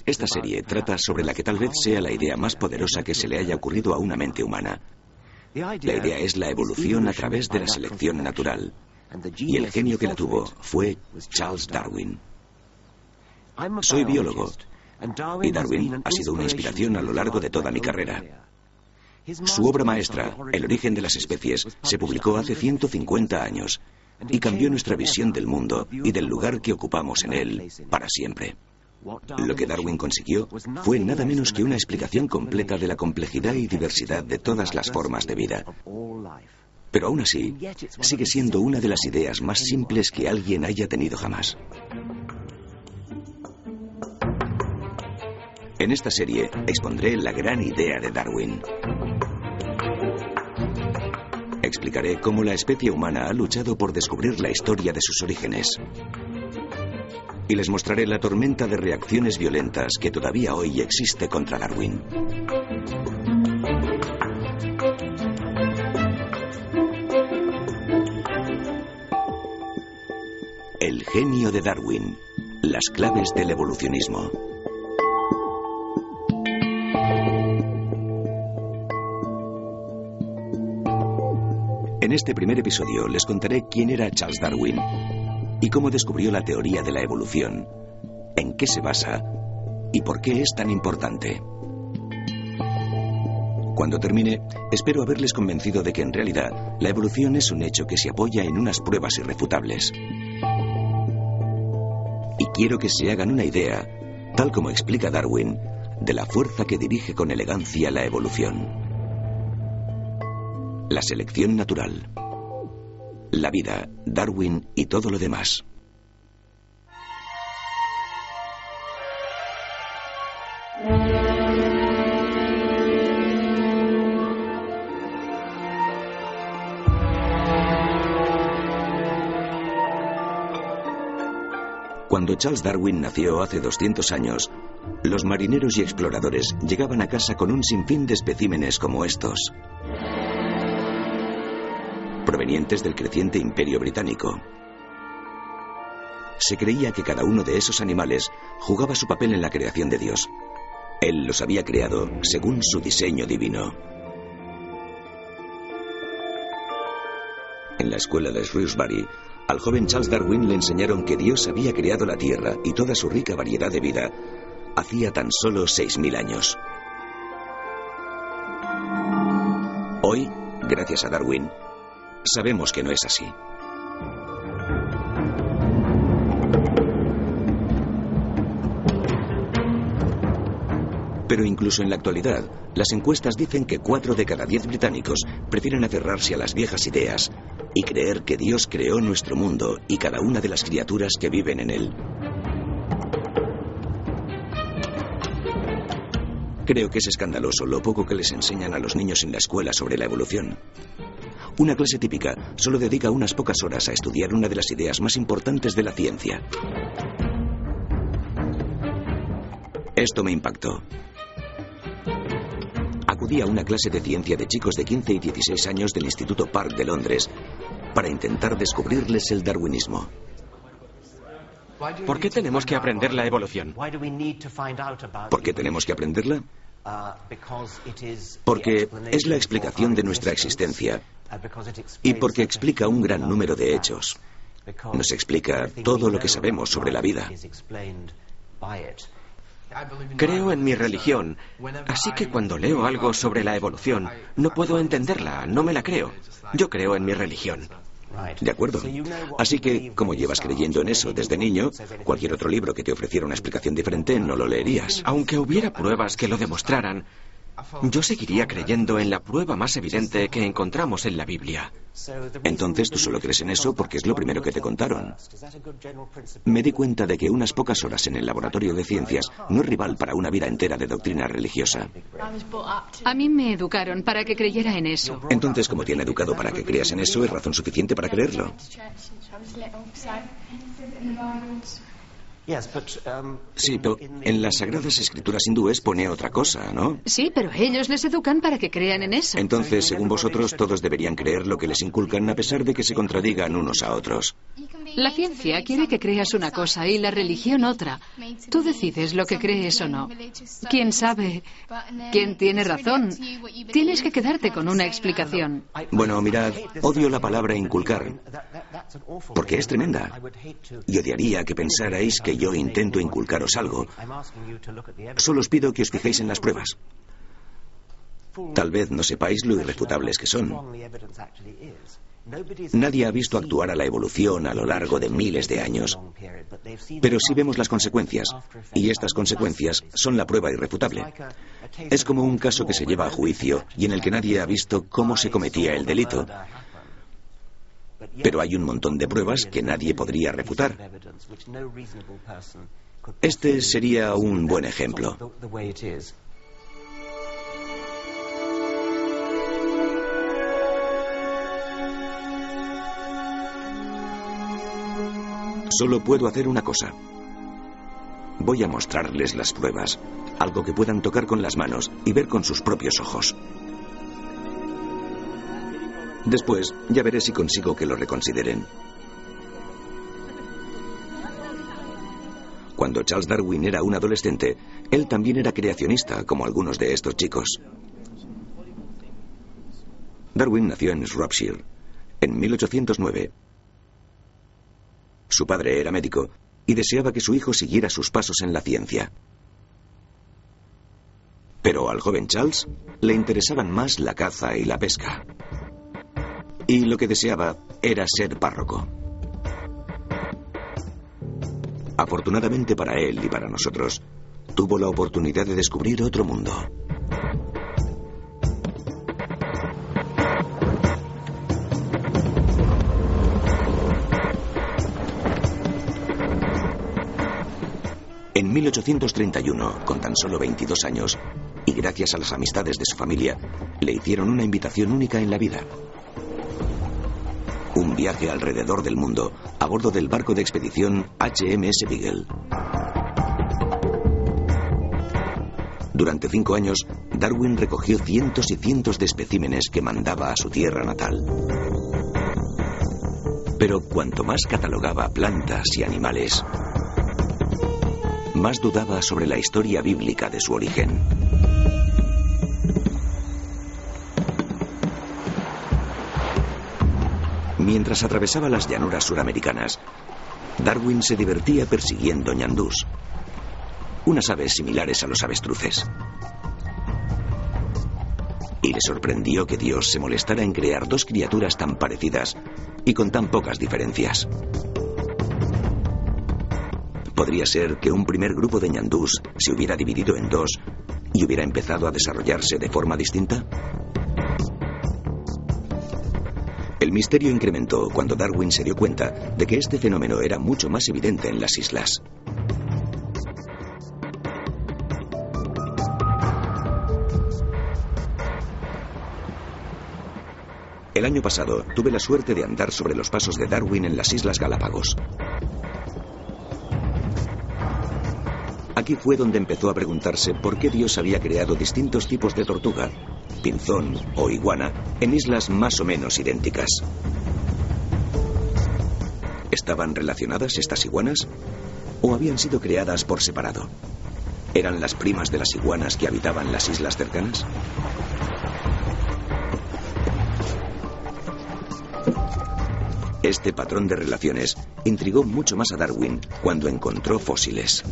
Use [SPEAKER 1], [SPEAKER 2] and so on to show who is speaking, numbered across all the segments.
[SPEAKER 1] Esta serie trata sobre la que tal vez sea la idea más poderosa que se le haya ocurrido a una mente humana. La idea es la evolución a través de la selección natural. Y el genio que la tuvo fue Charles Darwin. Soy biólogo y Darwin ha sido una inspiración a lo largo de toda mi carrera. Su obra maestra, El origen de las especies, se publicó hace 150 años y cambió nuestra visión del mundo y del lugar que ocupamos en él para siempre. Lo que Darwin consiguió fue nada menos que una explicación completa de la complejidad y diversidad de todas las formas de vida. Pero aún así, sigue siendo una de las ideas más simples que alguien haya tenido jamás. En esta serie expondré la gran idea de Darwin. Explicaré cómo la especie humana ha luchado por descubrir la historia de sus orígenes. Y les mostraré la tormenta de reacciones violentas que todavía hoy existe contra Darwin. El genio de Darwin. Las claves del evolucionismo. En este primer episodio les contaré quién era Charles Darwin y cómo descubrió la teoría de la evolución, en qué se basa y por qué es tan importante. Cuando termine, espero haberles convencido de que en realidad la evolución es un hecho que se apoya en unas pruebas irrefutables. Y quiero que se hagan una idea, tal como explica Darwin, de la fuerza que dirige con elegancia la evolución. La selección natural. La vida, Darwin y todo lo demás. Cuando Charles Darwin nació hace 200 años, los marineros y exploradores llegaban a casa con un sinfín de especímenes como estos, provenientes del creciente Imperio Británico. Se creía que cada uno de esos animales jugaba su papel en la creación de Dios. Él los había creado según su diseño divino. En la escuela de Shrewsbury, al joven Charles Darwin le enseñaron que Dios había creado la Tierra y toda su rica variedad de vida hacía tan solo 6.000 años. Hoy, gracias a Darwin, sabemos que no es así. Pero incluso en la actualidad, las encuestas dicen que 4 de cada 10 británicos prefieren aferrarse a las viejas ideas y creer que Dios creó nuestro mundo y cada una de las criaturas que viven en él. Creo que es escandaloso lo poco que les enseñan a los niños en la escuela sobre la evolución. Una clase típica solo dedica unas pocas horas a estudiar una de las ideas más importantes de la ciencia. Esto me impactó. Acudí a una clase de ciencia de chicos de 15 y 16 años del Instituto Park de Londres para intentar descubrirles el darwinismo.
[SPEAKER 2] ¿Por qué tenemos que aprender la evolución?
[SPEAKER 1] ¿Por qué tenemos que aprenderla? Porque es la explicación de nuestra existencia y porque explica un gran número de hechos. Nos explica todo lo que sabemos sobre la vida.
[SPEAKER 2] Creo en mi religión, así que cuando leo algo sobre la evolución, no puedo entenderla, no me la creo. Yo creo en mi religión.
[SPEAKER 1] De acuerdo. Así que, como llevas creyendo en eso desde niño, cualquier otro libro que te ofreciera una explicación diferente no lo leerías.
[SPEAKER 2] Aunque hubiera pruebas que lo demostraran, yo seguiría creyendo en la prueba más evidente que encontramos en la Biblia.
[SPEAKER 1] Entonces tú solo crees en eso porque es lo primero que te contaron. Me di cuenta de que unas pocas horas en el laboratorio de ciencias no es rival para una vida entera de doctrina religiosa.
[SPEAKER 3] A mí me educaron para que creyera en eso.
[SPEAKER 1] Entonces, como te han educado para que creas en eso, ¿es razón suficiente para creerlo? Sí, pero en las Sagradas Escrituras hindúes pone otra cosa, ¿no?
[SPEAKER 3] Sí, pero ellos les educan para que crean en eso.
[SPEAKER 1] Entonces, según vosotros, todos deberían creer lo que les inculcan a pesar de que se contradigan unos a otros.
[SPEAKER 3] La ciencia quiere que creas una cosa y la religión otra. Tú decides lo que crees o no. ¿Quién sabe quién tiene razón? Tienes que quedarte con una explicación.
[SPEAKER 1] Bueno, mirad, odio la palabra inculcar, porque es tremenda. Y odiaría que pensarais que yo intento inculcaros algo. Solo os pido que os fijéis en las pruebas. Tal vez no sepáis lo irrefutables que son. Nadie ha visto actuar a la evolución a lo largo de miles de años. Pero sí vemos las consecuencias, y estas consecuencias son la prueba irrefutable. Es como un caso que se lleva a juicio y en el que nadie ha visto cómo se cometía el delito. Pero hay un montón de pruebas que nadie podría refutar. Este sería un buen ejemplo. Solo puedo hacer una cosa. Voy a mostrarles las pruebas, algo que puedan tocar con las manos y ver con sus propios ojos. Después, ya veré si consigo que lo reconsideren. Cuando Charles Darwin era un adolescente, él también era creacionista, como algunos de estos chicos. Darwin nació en Shropshire, en 1809. Su padre era médico y deseaba que su hijo siguiera sus pasos en la ciencia. Pero al joven Charles le interesaban más la caza y la pesca. Y lo que deseaba era ser párroco. Afortunadamente para él y para nosotros, tuvo la oportunidad de descubrir otro mundo. En 1831, con tan solo 22 años, y gracias a las amistades de su familia, le hicieron una invitación única en la vida. Un viaje alrededor del mundo a bordo del barco de expedición HMS Beagle. Durante 5 años, Darwin recogió cientos y cientos de especímenes que mandaba a su tierra natal. Pero cuanto más catalogaba plantas y animales, más dudaba sobre la historia bíblica de su origen. Mientras atravesaba las llanuras suramericanas, Darwin se divertía persiguiendo ñandús, unas aves similares a los avestruces. Y le sorprendió que Dios se molestara en crear dos criaturas tan parecidas y con tan pocas diferencias. Podría ser que un primer grupo de ñandús se hubiera dividido en dos y hubiera empezado a desarrollarse de forma distinta. El misterio incrementó cuando Darwin se dio cuenta de que este fenómeno era mucho más evidente en las islas. El año pasado tuve la suerte de andar sobre los pasos de Darwin en las Islas Galápagos. Aquí fue donde empezó a preguntarse por qué Dios había creado distintos tipos de tortuga, pinzón o iguana, en islas más o menos idénticas. ¿Estaban relacionadas estas iguanas? ¿O habían sido creadas por separado? ¿Eran las primas de las iguanas que habitaban las islas cercanas? Este patrón de relaciones intrigó mucho más a Darwin cuando encontró fósiles.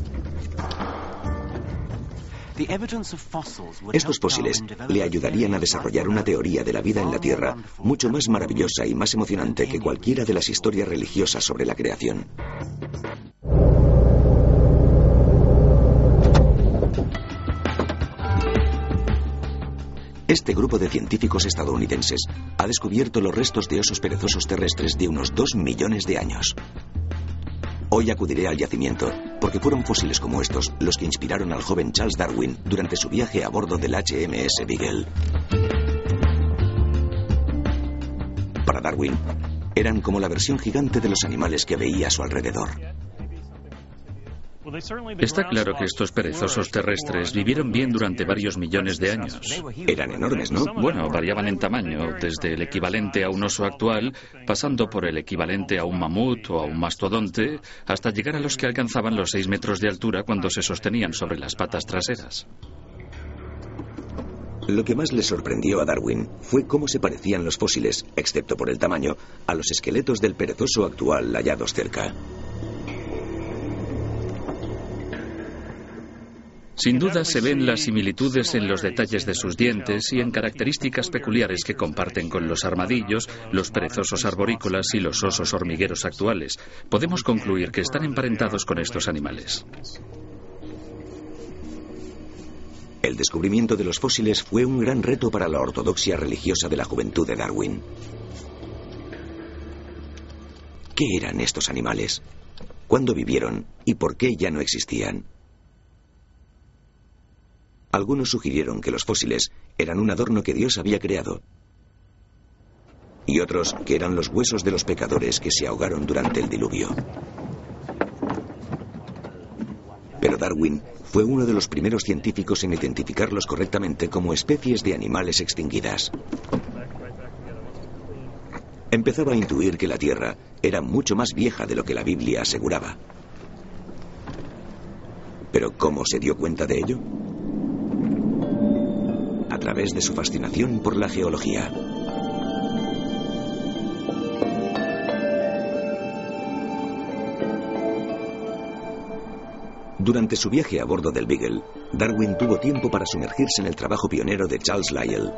[SPEAKER 1] Estos fósiles le ayudarían a desarrollar una teoría de la vida en la Tierra mucho más maravillosa y más emocionante que cualquiera de las historias religiosas sobre la creación. Este grupo de científicos estadounidenses ha descubierto los restos de osos perezosos terrestres de unos 2 millones de años. Hoy acudiré al yacimiento porque fueron fósiles como estos los que inspiraron al joven Charles Darwin durante su viaje a bordo del HMS Beagle. Para Darwin, eran como la versión gigante de los animales que veía a su alrededor.
[SPEAKER 4] Está claro que estos perezosos terrestres vivieron bien durante varios millones de años.
[SPEAKER 1] Eran enormes, ¿no?
[SPEAKER 4] Bueno, variaban en tamaño, desde el equivalente a un oso actual, pasando por el equivalente a un mamut o a un mastodonte, hasta llegar a los que alcanzaban los 6 metros de altura cuando se sostenían sobre las patas traseras.
[SPEAKER 1] Lo que más le sorprendió a Darwin fue cómo se parecían los fósiles, excepto por el tamaño, a los esqueletos del perezoso actual hallados cerca.
[SPEAKER 4] Sin duda se ven las similitudes en los detalles de sus dientes y en características peculiares que comparten con los armadillos, los perezosos arborícolas y los osos hormigueros actuales. Podemos concluir que están emparentados con estos animales.
[SPEAKER 1] El descubrimiento de los fósiles fue un gran reto para la ortodoxia religiosa de la juventud de Darwin. ¿Qué eran estos animales? ¿Cuándo vivieron? ¿Y por qué ya no existían? Algunos sugirieron que los fósiles eran un adorno que Dios había creado. Y otros que eran los huesos de los pecadores que se ahogaron durante el diluvio. Pero Darwin fue uno de los primeros científicos en identificarlos correctamente como especies de animales extinguidas. Empezaba a intuir que la Tierra era mucho más vieja de lo que la Biblia aseguraba. ¿Pero cómo se dio cuenta de ello? A través de su fascinación por la geología. Durante su viaje a bordo del Beagle, Darwin tuvo tiempo para sumergirse en el trabajo pionero de Charles Lyell.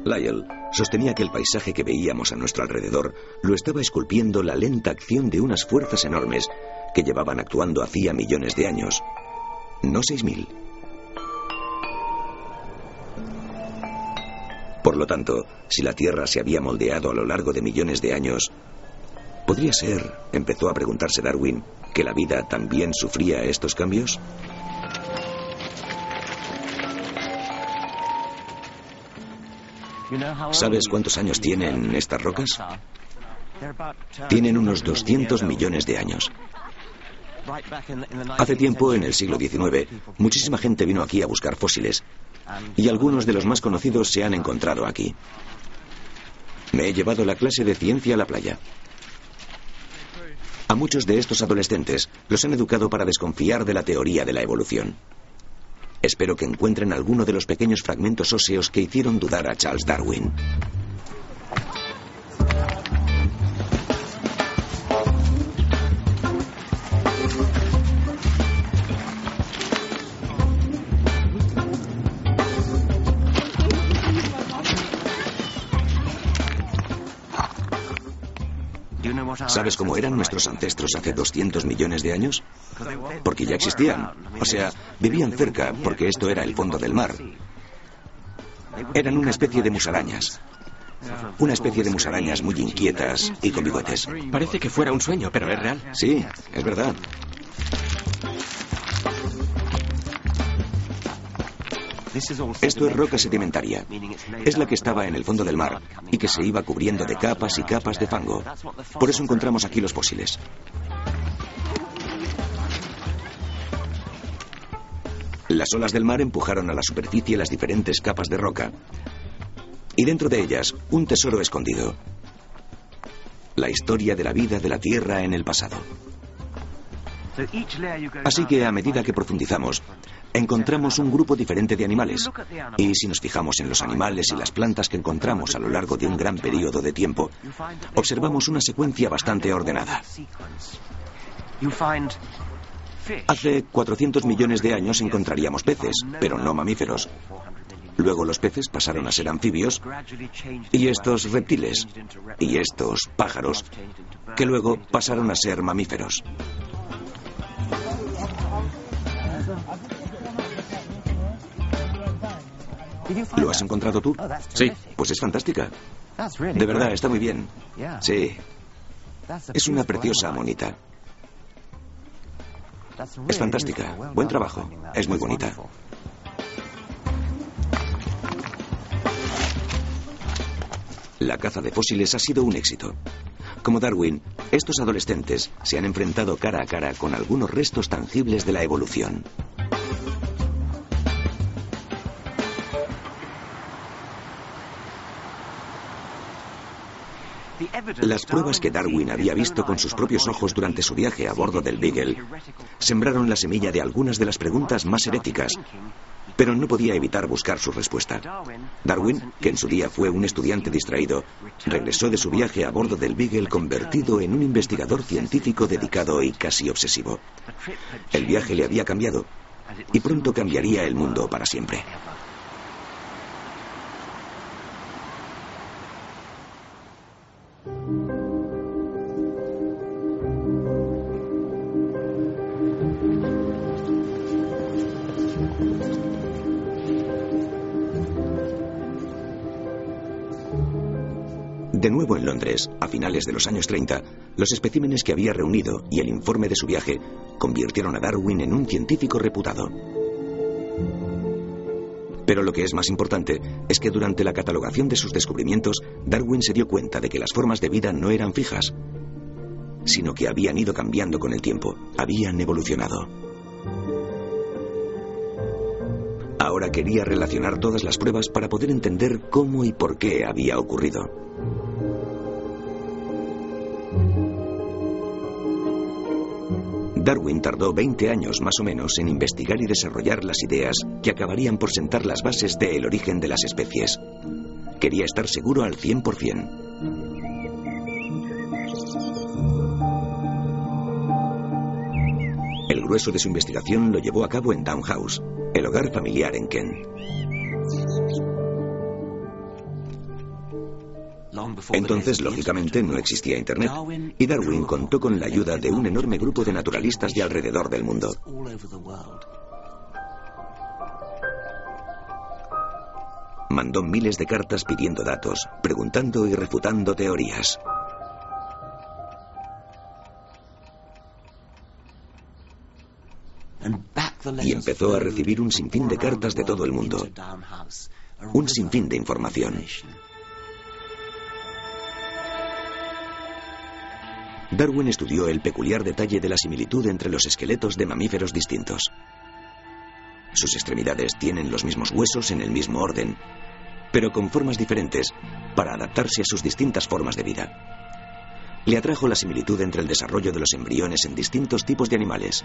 [SPEAKER 1] Lyell sostenía que el paisaje que veíamos a nuestro alrededor lo estaba esculpiendo la lenta acción de unas fuerzas enormes que llevaban actuando hacía millones de años, no 6.000. Por lo tanto, si la Tierra se había moldeado a lo largo de millones de años, ¿podría ser, empezó a preguntarse Darwin, que la vida también sufría estos cambios? ¿Sabes cuántos años tienen estas rocas? Tienen unos 200 millones de años. Hace tiempo, en el siglo XIX, muchísima gente vino aquí a buscar fósiles, y algunos de los más conocidos se han encontrado aquí. Me he llevado la clase de ciencia a la playa. A muchos de estos adolescentes los han educado para desconfiar de la teoría de la evolución. Espero que encuentren alguno de los pequeños fragmentos óseos que hicieron dudar a Charles Darwin. ¿Sabes cómo eran nuestros ancestros hace 200 millones de años? Porque ya existían. O sea, vivían cerca porque esto era el fondo del mar. Eran una especie de musarañas. Una especie de musarañas muy inquietas y con bigotes.
[SPEAKER 2] Parece que fuera un sueño, pero es real.
[SPEAKER 1] Sí, es verdad. Esto es roca sedimentaria. Es la que estaba en el fondo del mar y que se iba cubriendo de capas y capas de fango. Por eso encontramos aquí los fósiles. Las olas del mar empujaron a la superficie las diferentes capas de roca. Y dentro de ellas, un tesoro escondido. La historia de la vida de la Tierra en el pasado. Así que a medida que profundizamos, encontramos un grupo diferente de animales. Y si nos fijamos en los animales y las plantas que encontramos a lo largo de un gran periodo de tiempo, observamos una secuencia bastante ordenada. Hace 400 millones de años encontraríamos peces, pero no mamíferos. Luego los peces pasaron a ser anfibios, y estos reptiles, y estos pájaros, que luego pasaron a ser mamíferos. ¿Lo has encontrado tú?
[SPEAKER 4] Sí.
[SPEAKER 1] Pues es fantástica. De verdad, está muy bien. Sí. Es una preciosa monita. Es fantástica. Buen trabajo. Es muy bonita. La caza de fósiles ha sido un éxito. Como Darwin, estos adolescentes se han enfrentado cara a cara con algunos restos tangibles de la evolución. Las pruebas que Darwin había visto con sus propios ojos durante su viaje a bordo del Beagle sembraron la semilla de algunas de las preguntas más heréticas, pero no podía evitar buscar su respuesta. Darwin, que en su día fue un estudiante distraído, regresó de su viaje a bordo del Beagle convertido en un investigador científico dedicado y casi obsesivo. El viaje le había cambiado, y pronto cambiaría el mundo para siempre. De nuevo en Londres, a finales de los años 30, los especímenes que había reunido y el informe de su viaje convirtieron a Darwin en un científico reputado. Pero lo que es más importante es que durante la catalogación de sus descubrimientos, Darwin se dio cuenta de que las formas de vida no eran fijas, sino que habían ido cambiando con el tiempo, habían evolucionado. Ahora quería relacionar todas las pruebas para poder entender cómo y por qué había ocurrido. Darwin tardó 20 años más o menos en investigar y desarrollar las ideas que acabarían por sentar las bases del origen de las especies. Quería estar seguro al 100%. El grueso de su investigación lo llevó a cabo en Down House, el hogar familiar en Kent. Entonces, lógicamente, no existía Internet, y Darwin contó con la ayuda de un enorme grupo de naturalistas de alrededor del mundo. Mandó miles de cartas pidiendo datos, preguntando y refutando teorías. Y empezó a recibir un sinfín de cartas de todo el mundo, un sinfín de información. Darwin estudió el peculiar detalle de la similitud entre los esqueletos de mamíferos distintos. Sus extremidades tienen los mismos huesos en el mismo orden, pero con formas diferentes para adaptarse a sus distintas formas de vida. Le atrajo la similitud entre el desarrollo de los embriones en distintos tipos de animales: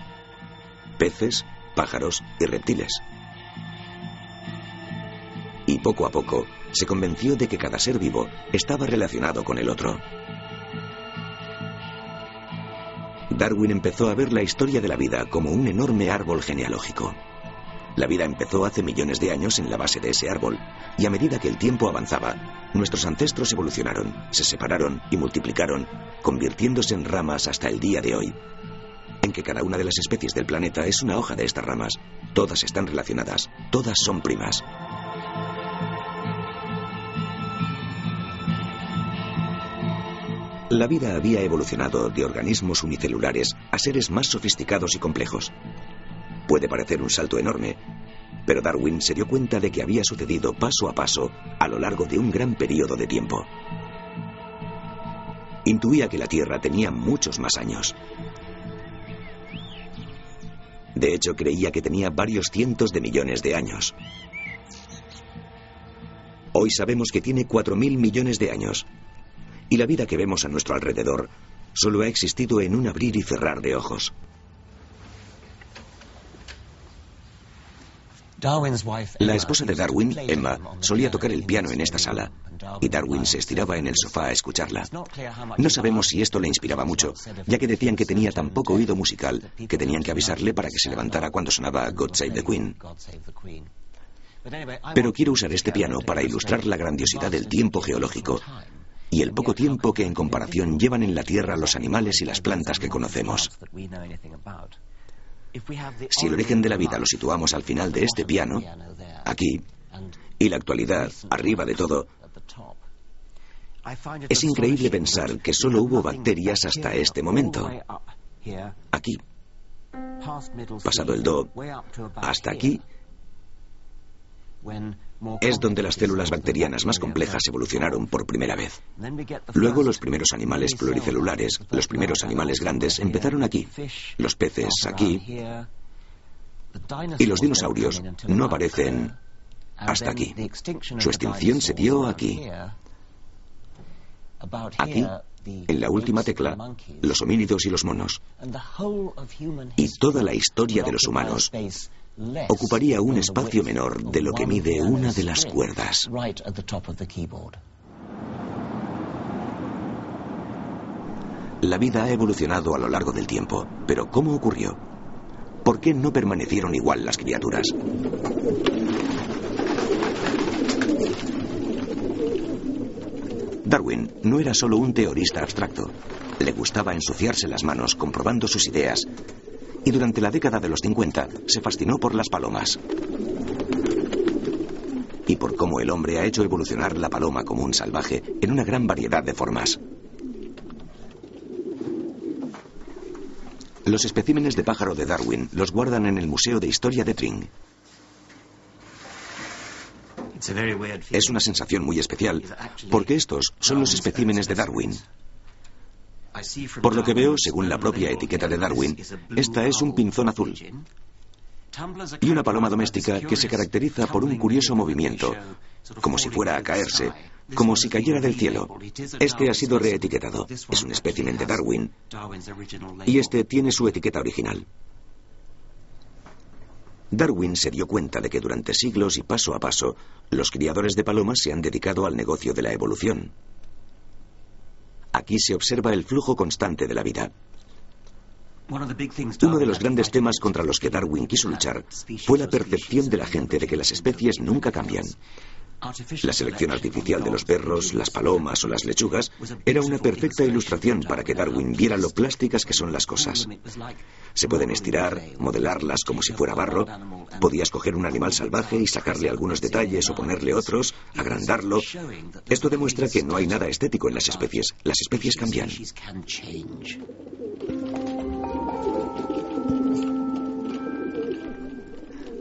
[SPEAKER 1] peces, pájaros y reptiles. Y poco a poco se convenció de que cada ser vivo estaba relacionado con el otro. Darwin empezó a ver la historia de la vida como un enorme árbol genealógico. La vida empezó hace millones de años en la base de ese árbol, y a medida que el tiempo avanzaba, nuestros ancestros evolucionaron, se separaron y multiplicaron, convirtiéndose en ramas hasta el día de hoy, en que cada una de las especies del planeta es una hoja de estas ramas. Todas están relacionadas, todas son primas. La vida había evolucionado de organismos unicelulares a seres más sofisticados y complejos. Puede parecer un salto enorme, pero Darwin se dio cuenta de que había sucedido paso a paso a lo largo de un gran periodo de tiempo. Intuía que la Tierra tenía muchos más años. De hecho, creía que tenía varios cientos de millones de años. Hoy sabemos que tiene 4.000 millones de años. Y la vida que vemos a nuestro alrededor solo ha existido en un abrir y cerrar de ojos. La esposa de Darwin, Emma, solía tocar el piano en esta sala, y Darwin se estiraba en el sofá a escucharla. No sabemos si esto le inspiraba mucho, ya que decían que tenía tan poco oído musical que tenían que avisarle para que se levantara cuando sonaba God Save the Queen. Pero quiero usar este piano para ilustrar la grandiosidad del tiempo geológico y el poco tiempo que en comparación llevan en la Tierra los animales y las plantas que conocemos. Si el origen de la vida lo situamos al final de este piano, aquí, y la actualidad arriba de todo, es increíble pensar que solo hubo bacterias hasta este momento. Aquí, pasado el do, hasta aquí, Es donde las células bacterianas más complejas evolucionaron por primera vez. Luego los primeros animales pluricelulares, los primeros animales grandes, empezaron aquí. Los peces aquí. Y los dinosaurios no aparecen hasta aquí. Su extinción se dio aquí. Aquí, en la última tecla, los homínidos y los monos. Y toda la historia de los humanos ocuparía un espacio menor de lo que mide una de las cuerdas. La vida ha evolucionado a lo largo del tiempo, pero ¿cómo ocurrió? ¿Por qué no permanecieron igual las criaturas? Darwin no era solo un teorista abstracto. Le gustaba ensuciarse las manos comprobando sus ideas, y durante la década de los 50 se fascinó por las palomas y por cómo el hombre ha hecho evolucionar la paloma común salvaje en una gran variedad de formas. Los especímenes de pájaro de Darwin los guardan en el Museo de Historia de Tring. Es una sensación muy especial, porque estos son los especímenes de Darwin. Por lo que veo, según la propia etiqueta de Darwin, esta es un pinzón azul y una paloma doméstica que se caracteriza por un curioso movimiento, como si fuera a caerse, como si cayera del cielo. Este ha sido reetiquetado. Es un espécimen de Darwin y este tiene su etiqueta original. Darwin se dio cuenta de que durante siglos y paso a paso, los criadores de palomas se han dedicado al negocio de la evolución. Aquí se observa el flujo constante de la vida. Uno de los grandes temas contra los que Darwin quiso luchar fue la percepción de la gente de que las especies nunca cambian. La selección artificial de los perros, las palomas o las lechugas era una perfecta ilustración para que Darwin viera lo plásticas que son las cosas. Se pueden estirar, modelarlas como si fuera barro. Podías coger un animal salvaje y sacarle algunos detalles o ponerle otros, agrandarlo. Esto demuestra que no hay nada estético en las especies. Las especies cambian.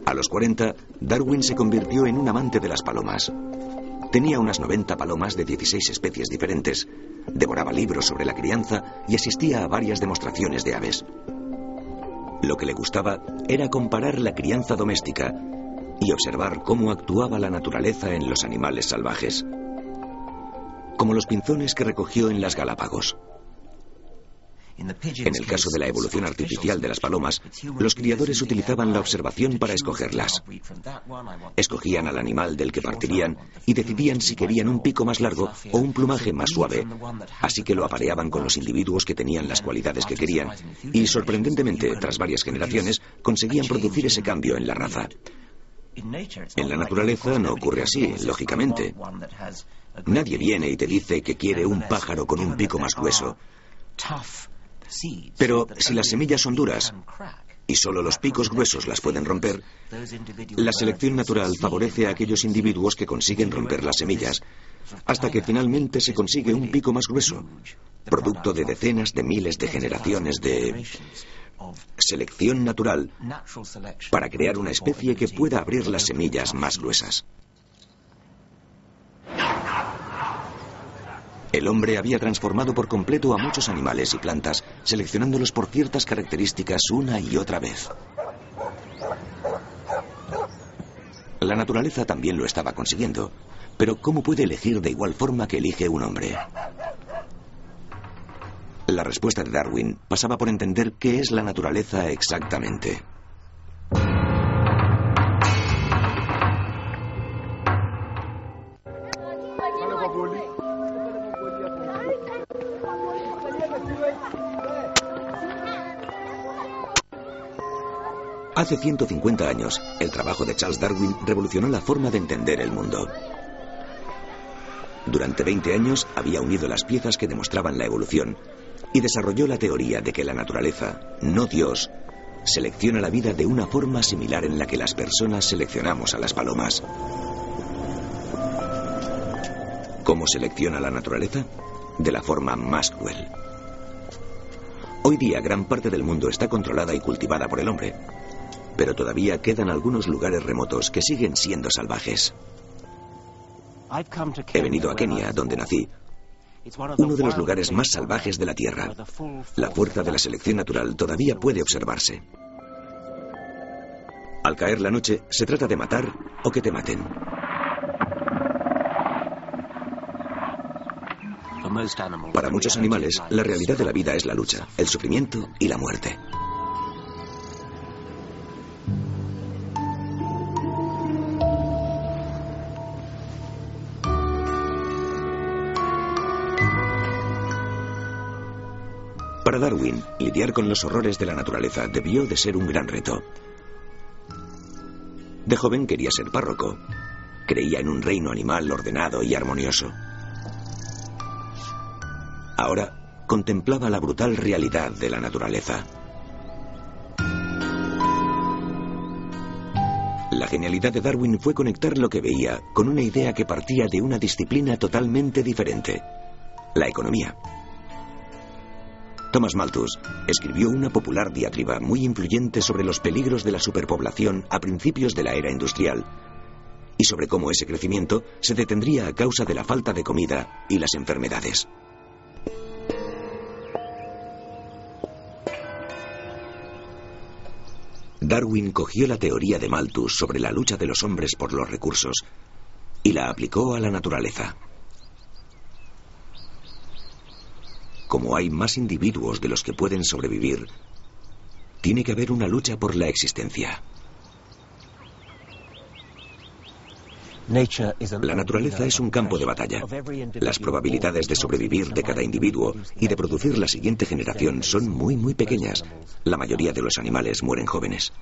[SPEAKER 1] A los 40, Darwin se convirtió en un amante de las palomas. Tenía unas 90 palomas de 16 especies diferentes, devoraba libros sobre la crianza y asistía a varias demostraciones de aves. Lo que le gustaba era comparar la crianza doméstica y observar cómo actuaba la naturaleza en los animales salvajes, como los pinzones que recogió en las Galápagos. En el caso de la evolución artificial de las palomas, los criadores utilizaban la observación para escogerlas. Escogían al animal del que partirían y decidían si querían un pico más largo o un plumaje más suave, así que lo apareaban con los individuos que tenían las cualidades que querían y, sorprendentemente, tras varias generaciones, conseguían producir ese cambio en la raza. En la naturaleza no ocurre así, lógicamente. Nadie viene y te dice que quiere un pájaro con un pico más grueso. Pero si las semillas son duras y solo los picos gruesos las pueden romper, la selección natural favorece a aquellos individuos que consiguen romper las semillas, hasta que finalmente se consigue un pico más grueso, producto de decenas de miles de generaciones de selección natural para crear una especie que pueda abrir las semillas más gruesas. El hombre había transformado por completo a muchos animales y plantas, seleccionándolos por ciertas características una y otra vez. La naturaleza también lo estaba consiguiendo, pero ¿cómo puede elegir de igual forma que elige un hombre? La respuesta de Darwin pasaba por entender qué es la naturaleza exactamente. Hace 150 años, el trabajo de Charles Darwin revolucionó la forma de entender el mundo. Durante 20 años había unido las piezas que demostraban la evolución y desarrolló la teoría de que la naturaleza, no Dios, selecciona la vida de una forma similar en la que las personas seleccionamos a las palomas. ¿Cómo selecciona la naturaleza? De la forma más cruel. Hoy día gran parte del mundo está controlada y cultivada por el hombre. Pero todavía quedan algunos lugares remotos que siguen siendo salvajes. He venido a Kenia, donde nací. Uno de los lugares más salvajes de la Tierra. La fuerza de la selección natural todavía puede observarse. Al caer la noche, se trata de matar o que te maten. Para muchos animales, la realidad de la vida es la lucha, el sufrimiento y la muerte. Para Darwin, lidiar con los horrores de la naturaleza debió de ser un gran reto. De joven quería ser párroco. Creía en un reino animal ordenado y armonioso. Ahora contemplaba la brutal realidad de la naturaleza. La genialidad de Darwin fue conectar lo que veía con una idea que partía de una disciplina totalmente diferente: la economía. Thomas Malthus escribió una popular diatriba muy influyente sobre los peligros de la superpoblación a principios de la era industrial y sobre cómo ese crecimiento se detendría a causa de la falta de comida y las enfermedades. Darwin cogió la teoría de Malthus sobre la lucha de los hombres por los recursos y la aplicó a la naturaleza. Como hay más individuos de los que pueden sobrevivir, tiene que haber una lucha por la existencia. La naturaleza es un campo de batalla. Las probabilidades de sobrevivir de cada individuo y de producir la siguiente generación son muy pequeñas. La mayoría de los animales mueren jóvenes.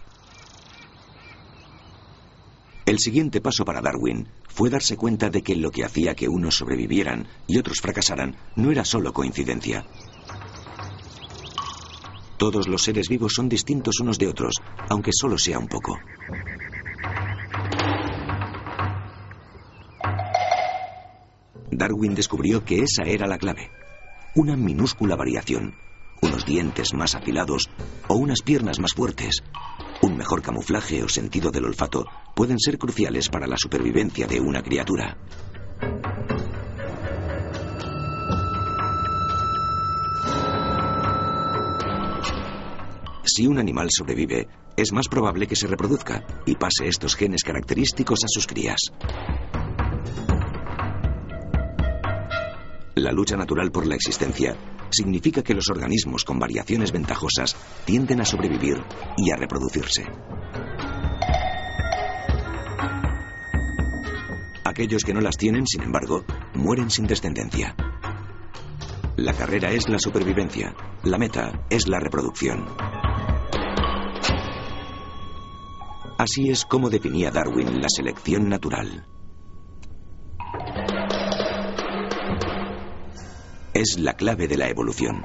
[SPEAKER 1] El siguiente paso para Darwin fue darse cuenta de que lo que hacía que unos sobrevivieran y otros fracasaran no era solo coincidencia. Todos los seres vivos son distintos unos de otros, aunque solo sea un poco. Darwin descubrió que esa era la clave. Una minúscula variación, unos dientes más afilados o unas piernas más fuertes, un mejor camuflaje o sentido del olfato pueden ser cruciales para la supervivencia de una criatura. Si un animal sobrevive, es más probable que se reproduzca y pase estos genes característicos a sus crías. La lucha natural por la existencia significa que los organismos con variaciones ventajosas tienden a sobrevivir y a reproducirse. Aquellos que no las tienen, sin embargo, mueren sin descendencia. La carrera es la supervivencia, la meta es la reproducción. Así es como definía Darwin la selección natural. Es la clave de la evolución.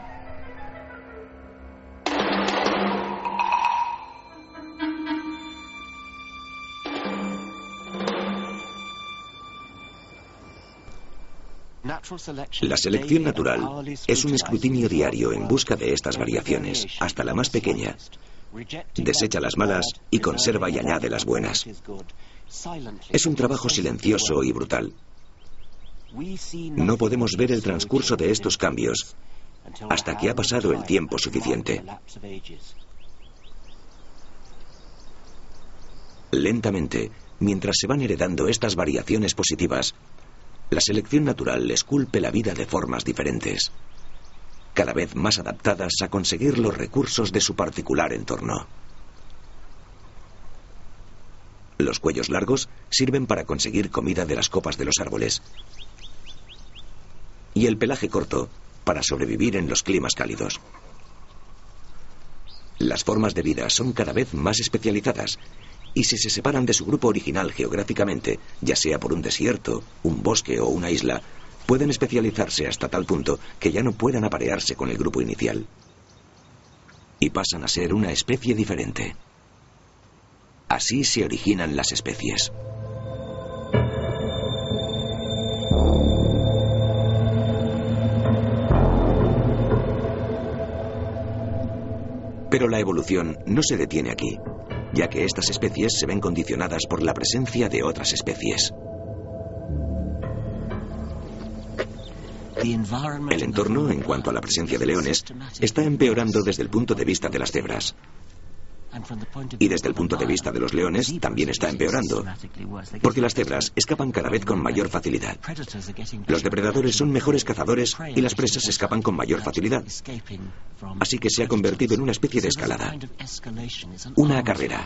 [SPEAKER 1] La selección natural es un escrutinio diario en busca de estas variaciones, hasta la más pequeña. Desecha las malas y conserva y añade las buenas. Es un trabajo silencioso y brutal. No podemos ver el transcurso de estos cambios hasta que ha pasado el tiempo suficiente. Lentamente, mientras se van heredando estas variaciones positivas, la selección natural esculpe la vida de formas diferentes, cada vez más adaptadas a conseguir los recursos de su particular entorno. Los cuellos largos sirven para conseguir comida de las copas de los árboles, y el pelaje corto para sobrevivir en los climas cálidos. Las formas de vida son cada vez más especializadas, y si se separan de su grupo original geográficamente, ya sea por un desierto, un bosque o una isla, pueden especializarse hasta tal punto que ya no puedan aparearse con el grupo inicial. Y pasan a ser una especie diferente. Así se originan las especies. Pero la evolución no se detiene aquí. ya que estas especies se ven condicionadas por la presencia de otras especies. El entorno, en cuanto a la presencia de leones, está empeorando desde el punto de vista de las cebras. Y desde el punto de vista de los leones también está empeorando, porque las cebras escapan cada vez con mayor facilidad. Los depredadores son mejores cazadores y las presas escapan con mayor facilidad. Así que se ha convertido en una especie de escalada, una carrera.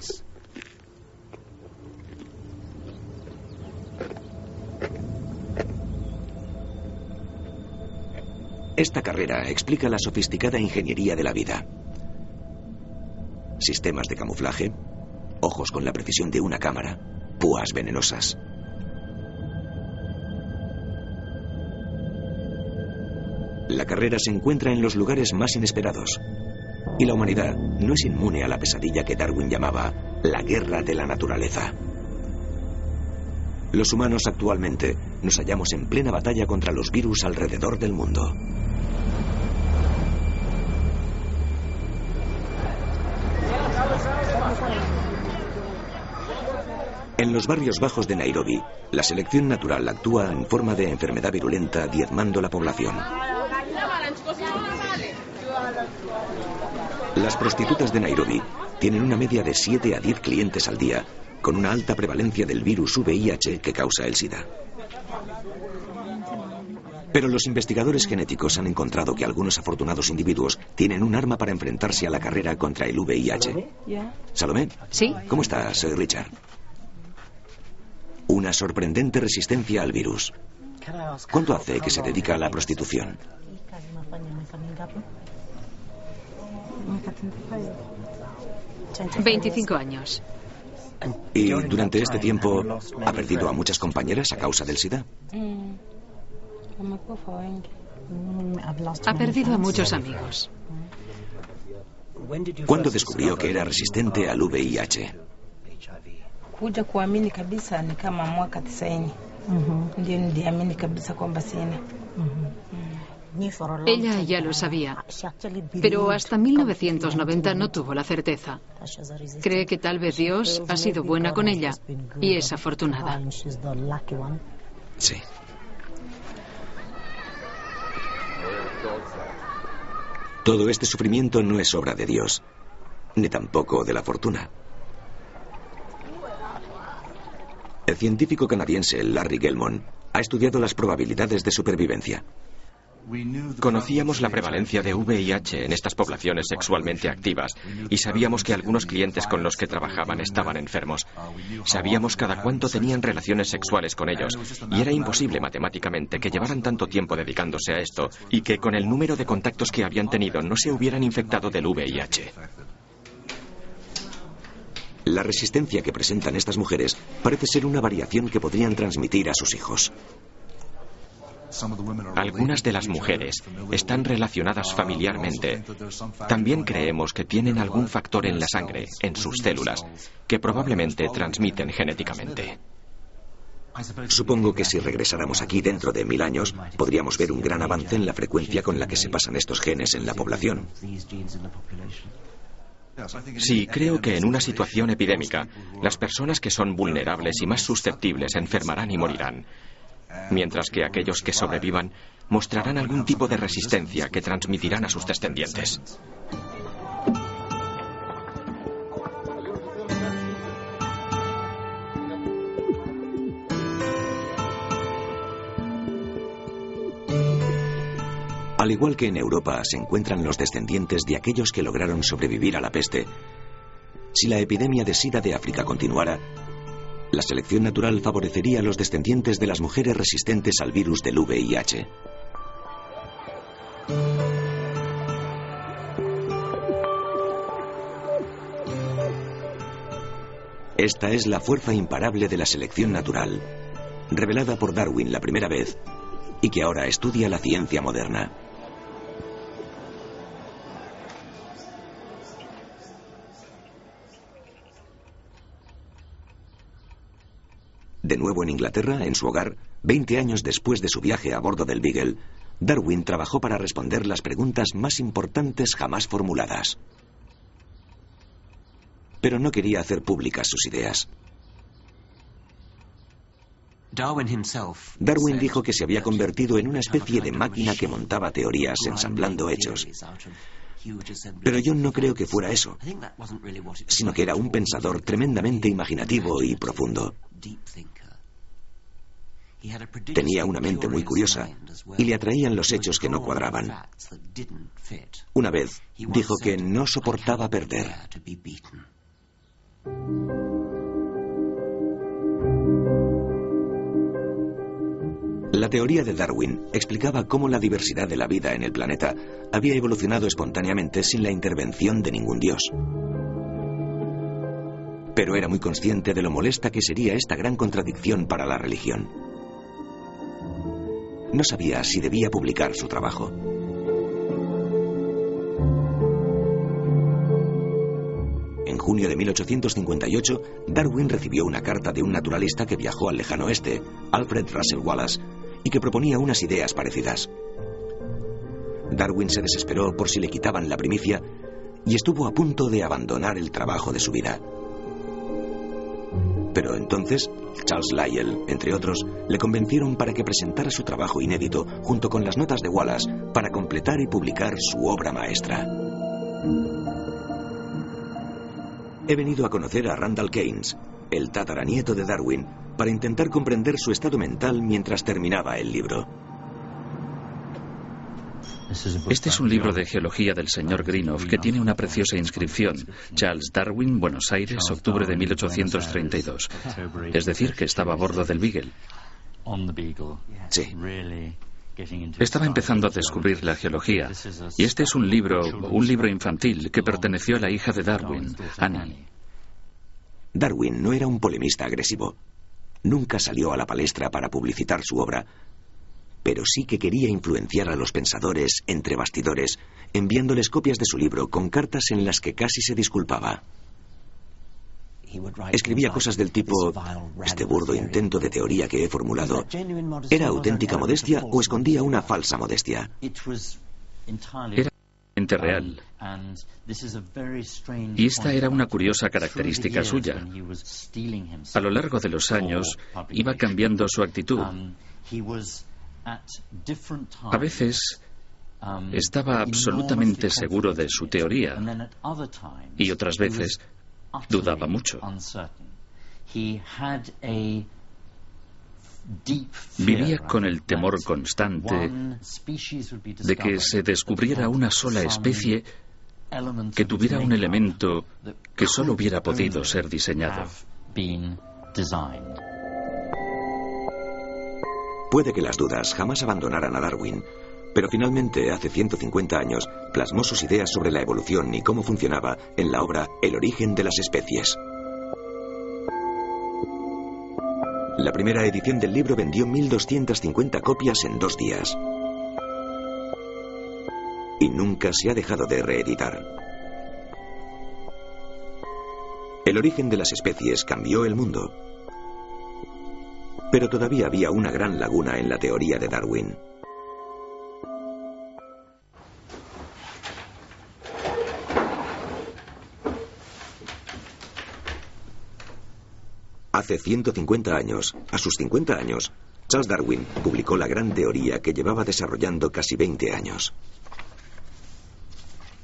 [SPEAKER 1] Esta carrera explica la sofisticada ingeniería de la vida. Sistemas de camuflaje, ojos con la precisión de una cámara, púas venenosas. La carrera se encuentra en los lugares más inesperados. Y la humanidad no es inmune a la pesadilla que Darwin llamaba la guerra de la naturaleza. Los humanos actualmente nos hallamos en plena batalla contra los virus alrededor del mundo. En los barrios bajos de Nairobi, la selección natural actúa en forma de enfermedad virulenta, diezmando la población. Las prostitutas de Nairobi tienen una media de 7 a 10 clientes al día, con una alta prevalencia del virus VIH que causa el SIDA. Pero los investigadores genéticos han encontrado que algunos afortunados individuos tienen un arma para enfrentarse a la carrera contra el VIH. ¿Salomé?
[SPEAKER 3] Sí.
[SPEAKER 1] ¿Cómo estás, Soy Richard? Una sorprendente resistencia al virus. ¿Cuánto hace que se dedica a la prostitución?
[SPEAKER 3] 25 años.
[SPEAKER 1] ¿Y durante este tiempo ha perdido a muchas compañeras a causa del SIDA?
[SPEAKER 3] Ha perdido a muchos amigos.
[SPEAKER 1] ¿Cuándo descubrió que era resistente al VIH?
[SPEAKER 5] Kuja kuamini kabisa ni kama mwaka 90. Ndio niliamini kabisa kwamba sina.
[SPEAKER 3] Ella ya lo sabía, pero hasta 1990 no tuvo la certeza. Cree que tal vez Dios ha sido buena con ella y es afortunada.
[SPEAKER 1] Sí. Todo este sufrimiento no es obra de Dios, ni tampoco de la fortuna. El científico canadiense Larry Gelmont ha estudiado las probabilidades de supervivencia.
[SPEAKER 2] Conocíamos la prevalencia de VIH en estas poblaciones sexualmente activas y sabíamos que algunos clientes con los que trabajaban estaban enfermos. Sabíamos cada cuánto tenían relaciones sexuales con ellos y era imposible matemáticamente que llevaran tanto tiempo dedicándose a esto y que con el número de contactos que habían tenido no se hubieran infectado del VIH.
[SPEAKER 1] La resistencia que presentan estas mujeres parece ser una variación que podrían transmitir a sus hijos.
[SPEAKER 2] Algunas de las mujeres están relacionadas familiarmente. También creemos que tienen algún factor en la sangre, en sus células, que probablemente transmiten genéticamente.
[SPEAKER 1] Supongo que si regresáramos aquí dentro de 1000 años, podríamos ver un gran avance en la frecuencia con la que se pasan estos genes en la población.
[SPEAKER 2] Sí, creo que en una situación epidémica, las personas que son vulnerables y más susceptibles enfermarán y morirán, mientras que aquellos que sobrevivan mostrarán algún tipo de resistencia que transmitirán a sus descendientes.
[SPEAKER 1] Al igual que en Europa se encuentran los descendientes de aquellos que lograron sobrevivir a la peste, si la epidemia de SIDA de África continuara, la selección natural favorecería a los descendientes de las mujeres resistentes al virus del VIH. Esta es la fuerza imparable de la selección natural, revelada por Darwin la primera vez y que ahora estudia la ciencia moderna. De nuevo en Inglaterra, en su hogar, 20 años después de su viaje a bordo del Beagle, Darwin trabajó para responder las preguntas más importantes jamás formuladas. pero no quería hacer públicas sus ideas. Darwin dijo que se había convertido en una especie de máquina que montaba teorías ensamblando hechos. Pero yo no creo que fuera eso, sino que era un pensador tremendamente imaginativo y profundo. Tenía una mente muy curiosa y le atraían los hechos que no cuadraban. Una vez dijo que no soportaba perder. La teoría de Darwin explicaba cómo la diversidad de la vida en el planeta había evolucionado espontáneamente sin la intervención de ningún dios. Pero era muy consciente de lo molesta que sería esta gran contradicción para la religión. No sabía si debía publicar su trabajo. En junio de 1858, Darwin recibió una carta de un naturalista que viajó al lejano oeste, Alfred Russel Wallace, y que proponía unas ideas parecidas. Darwin se desesperó por si le quitaban la primicia y estuvo a punto de abandonar el trabajo de su vida. Pero entonces, Charles Lyell, entre otros, le convencieron para que presentara su trabajo inédito junto con las notas de Wallace para completar y publicar su obra maestra. He venido a conocer a Randall Keynes, el tataranieto de Darwin, para intentar comprender su estado mental mientras terminaba el libro.
[SPEAKER 4] Este es un libro de geología del señor Greenough que tiene una preciosa inscripción: Charles Darwin, Buenos Aires, octubre de 1832. Es decir, que estaba a bordo del Beagle.
[SPEAKER 1] Sí.
[SPEAKER 4] Estaba empezando a descubrir la geología, y este es un libro infantil que perteneció a la hija de Darwin, Annie.
[SPEAKER 1] Darwin no era un polemista agresivo. Nunca salió a la palestra para publicitar su obra, pero sí que quería influenciar a los pensadores entre bastidores, enviándoles copias de su libro con cartas en las que casi se disculpaba. Escribía cosas del tipo: este burdo intento de teoría que he formulado, ¿era auténtica modestia o escondía una falsa modestia?
[SPEAKER 4] Era realmente real. Y esta era una curiosa característica suya. A lo largo de los años iba cambiando su actitud. A veces estaba absolutamente seguro de su teoría y otras veces dudaba mucho. Vivía con el temor constante de que se descubriera una sola especie que tuviera un elemento que solo hubiera podido ser diseñado.
[SPEAKER 1] Puede que las dudas jamás abandonaran a Darwin, pero finalmente, hace 150 años, plasmó sus ideas sobre la evolución y cómo funcionaba en la obra El origen de las especies. La primera edición del libro vendió 1.250 copias en 2 días. Y nunca se ha dejado de reeditar. El origen de las especies cambió el mundo. Pero todavía había una gran laguna en la teoría de Darwin. Hace 150 años, a sus 50 años, Charles Darwin publicó la gran teoría que llevaba desarrollando casi 20 años.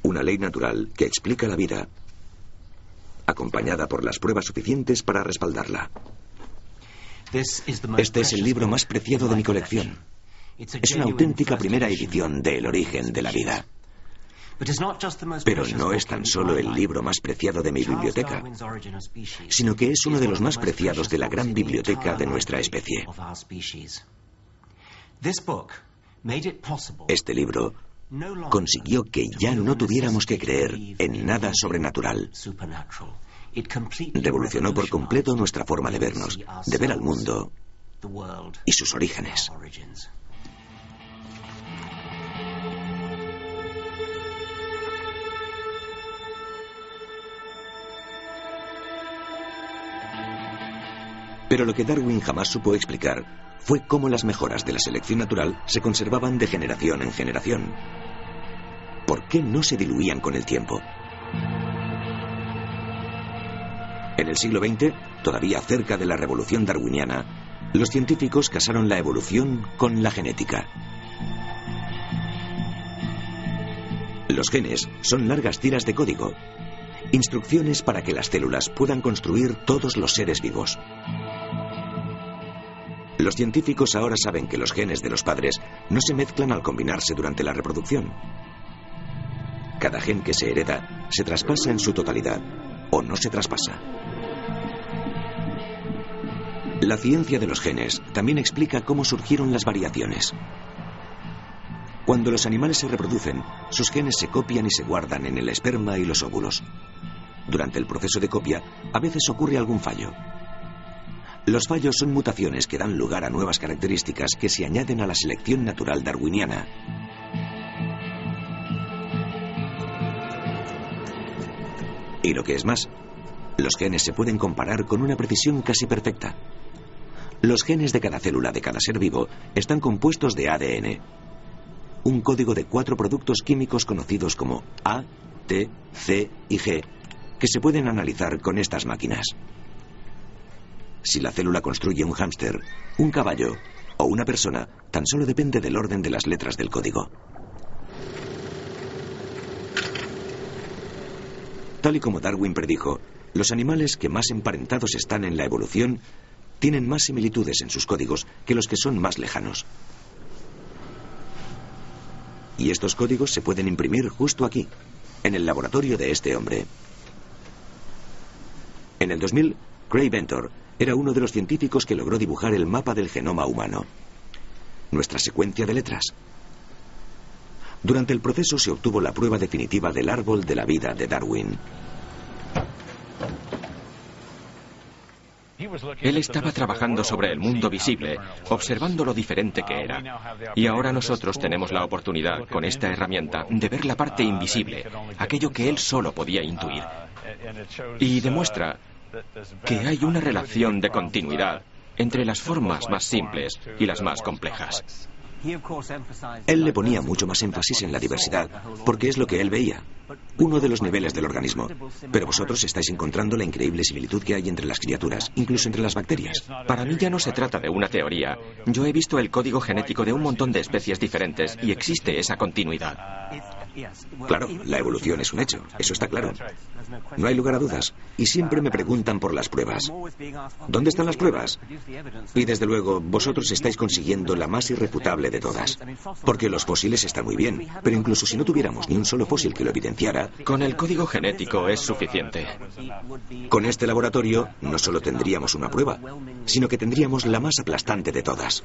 [SPEAKER 1] Una ley natural que explica la vida, acompañada por las pruebas suficientes para respaldarla. Este es el libro más preciado de mi colección. Es una auténtica primera edición de El origen de la vida. Pero no es tan solo el libro más preciado de mi biblioteca, sino que es uno de los más preciados de la gran biblioteca de nuestra especie. Este libro consiguió que ya no tuviéramos que creer en nada sobrenatural. Revolucionó por completo nuestra forma de vernos, de ver al mundo y sus orígenes. Pero lo que Darwin jamás supo explicar fue cómo las mejoras de la selección natural se conservaban de generación en generación. ¿Por qué no se diluían con el tiempo? En el siglo XX, todavía cerca de la revolución darwiniana, los científicos casaron la evolución con la genética. Los genes son largas tiras de código, instrucciones para que las células puedan construir todos los seres vivos. Los científicos ahora saben que los genes de los padres no se mezclan al combinarse durante la reproducción. Cada gen que se hereda se traspasa en su totalidad o no se traspasa. La ciencia de los genes también explica cómo surgieron las variaciones. Cuando los animales se reproducen, sus genes se copian y se guardan en el esperma y los óvulos. Durante el proceso de copia, a veces ocurre algún fallo. Los fallos son mutaciones que dan lugar a nuevas características que se añaden a la selección natural darwiniana. Y lo que es más, los genes se pueden comparar con una precisión casi perfecta. Los genes de cada célula de cada ser vivo están compuestos de ADN, un código de 4 productos químicos conocidos como A, T, C y G, que se pueden analizar con estas máquinas. Si la célula construye un hámster, un caballo o una persona, tan solo depende del orden de las letras del código. Tal y como Darwin predijo, los animales que más emparentados están en la evolución tienen más similitudes en sus códigos que los que son más lejanos. Y estos códigos se pueden imprimir justo aquí, en el laboratorio de este hombre. En el 2000, Craig Venter era uno de los científicos que logró dibujar el mapa del genoma humano, nuestra secuencia de letras. Durante el proceso se obtuvo la prueba definitiva del árbol de la vida de Darwin.
[SPEAKER 2] Él estaba trabajando sobre el mundo visible, observando lo diferente que era. Y ahora nosotros tenemos la oportunidad, con esta herramienta, de ver la parte invisible, aquello que él solo podía intuir. Y demuestra que hay una relación de continuidad entre las formas más simples y las más complejas.
[SPEAKER 1] Él le ponía mucho más énfasis en la diversidad, porque es lo que él veía, uno de los niveles del organismo. Pero vosotros estáis encontrando la increíble similitud que hay entre las criaturas, incluso entre las bacterias.
[SPEAKER 2] Para mí ya no se trata de una teoría. Yo he visto el código genético de un montón de especies diferentes y existe esa continuidad.
[SPEAKER 1] Claro, la evolución es un hecho, eso está claro. No hay lugar a dudas. Y siempre me preguntan por las pruebas. ¿Dónde están las pruebas? Y desde luego, vosotros estáis consiguiendo la más irrefutable de todas. Porque los fósiles están muy bien, pero incluso si no tuviéramos ni un solo fósil que lo evidenciara,
[SPEAKER 2] con el código genético es suficiente.
[SPEAKER 1] Con este laboratorio no solo tendríamos una prueba, sino que tendríamos la más aplastante de todas.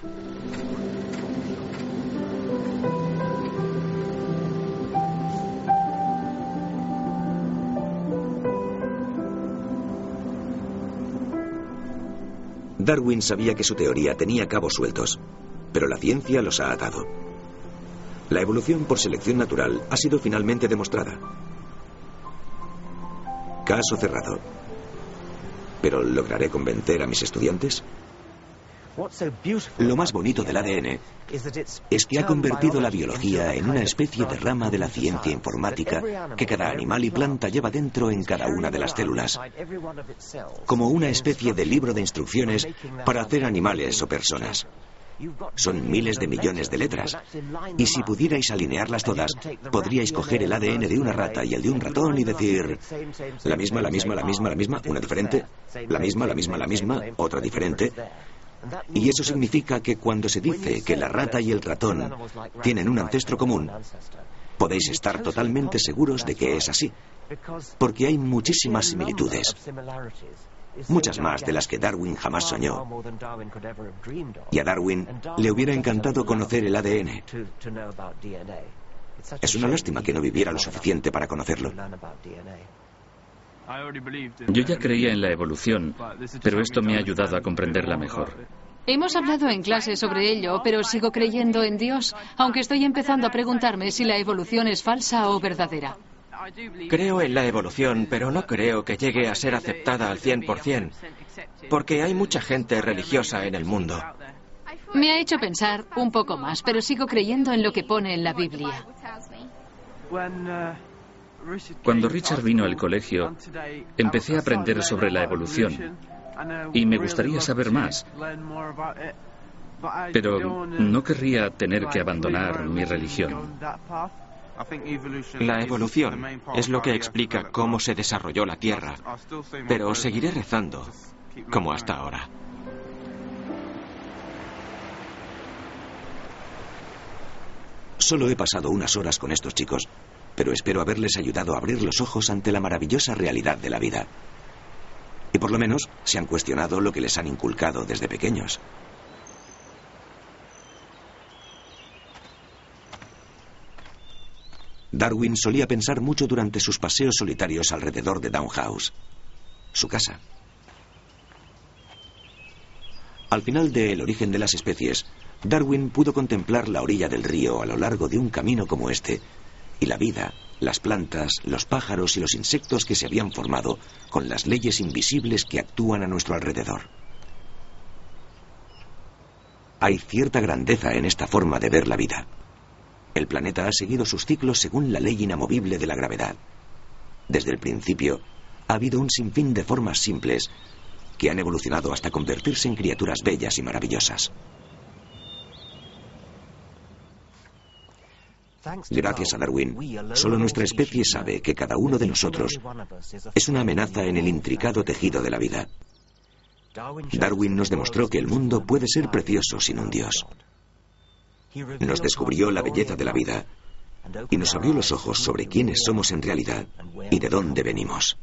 [SPEAKER 1] Darwin sabía que su teoría tenía cabos sueltos, pero la ciencia los ha atado. La evolución por selección natural ha sido finalmente demostrada. Caso cerrado. ¿Pero lograré convencer a mis estudiantes? Lo más bonito del ADN es que ha convertido la biología en una especie de rama de la ciencia informática que cada animal y planta lleva dentro en cada una de las células, como una especie de libro de instrucciones para hacer animales o personas. Son miles de millones de letras, y si pudierais alinearlas todas, podríais coger el ADN de una rata y el de un ratón y decir la misma, una diferente, la misma, otra diferente. Y eso significa que cuando se dice que la rata y el ratón tienen un ancestro común, podéis estar totalmente seguros de que es así, porque hay muchísimas similitudes, muchas más de las que Darwin jamás soñó. Y a Darwin le hubiera encantado conocer el ADN. Es una lástima que no viviera lo suficiente para conocerlo.
[SPEAKER 4] Yo ya creía en la evolución, pero esto me ha ayudado a comprenderla mejor.
[SPEAKER 3] Hemos hablado en clase sobre ello, pero sigo creyendo en Dios, aunque estoy empezando a preguntarme si la evolución es falsa o verdadera.
[SPEAKER 2] Creo en la evolución, pero no creo que llegue a ser aceptada al 100%, porque hay mucha gente religiosa en el mundo.
[SPEAKER 3] Me ha hecho pensar un poco más, pero sigo creyendo en lo que pone en la Biblia.
[SPEAKER 4] Cuando Richard vino al colegio, empecé a aprender sobre la evolución y me gustaría saber más, pero no querría tener que abandonar mi religión.
[SPEAKER 2] La evolución es lo que explica cómo se desarrolló la Tierra, pero seguiré rezando como hasta ahora.
[SPEAKER 1] Solo he pasado unas horas con estos chicos, pero espero haberles ayudado a abrir los ojos ante la maravillosa realidad de la vida. Y por lo menos se han cuestionado lo que les han inculcado desde pequeños. Darwin solía pensar mucho durante sus paseos solitarios alrededor de Down House, su casa. Al final de El origen de las especies, Darwin pudo contemplar la orilla del río a lo largo de un camino como este, y la vida, las plantas, los pájaros y los insectos que se habían formado con las leyes invisibles que actúan a nuestro alrededor. Hay cierta grandeza en esta forma de ver la vida. El planeta ha seguido sus ciclos según la ley inamovible de la gravedad. Desde el principio, ha habido un sinfín de formas simples que han evolucionado hasta convertirse en criaturas bellas y maravillosas. Gracias a Darwin, solo nuestra especie sabe que cada uno de nosotros es una amenaza en el intricado tejido de la vida. Darwin nos demostró que el mundo puede ser precioso sin un Dios. Nos descubrió la belleza de la vida y nos abrió los ojos sobre quiénes somos en realidad y de dónde venimos.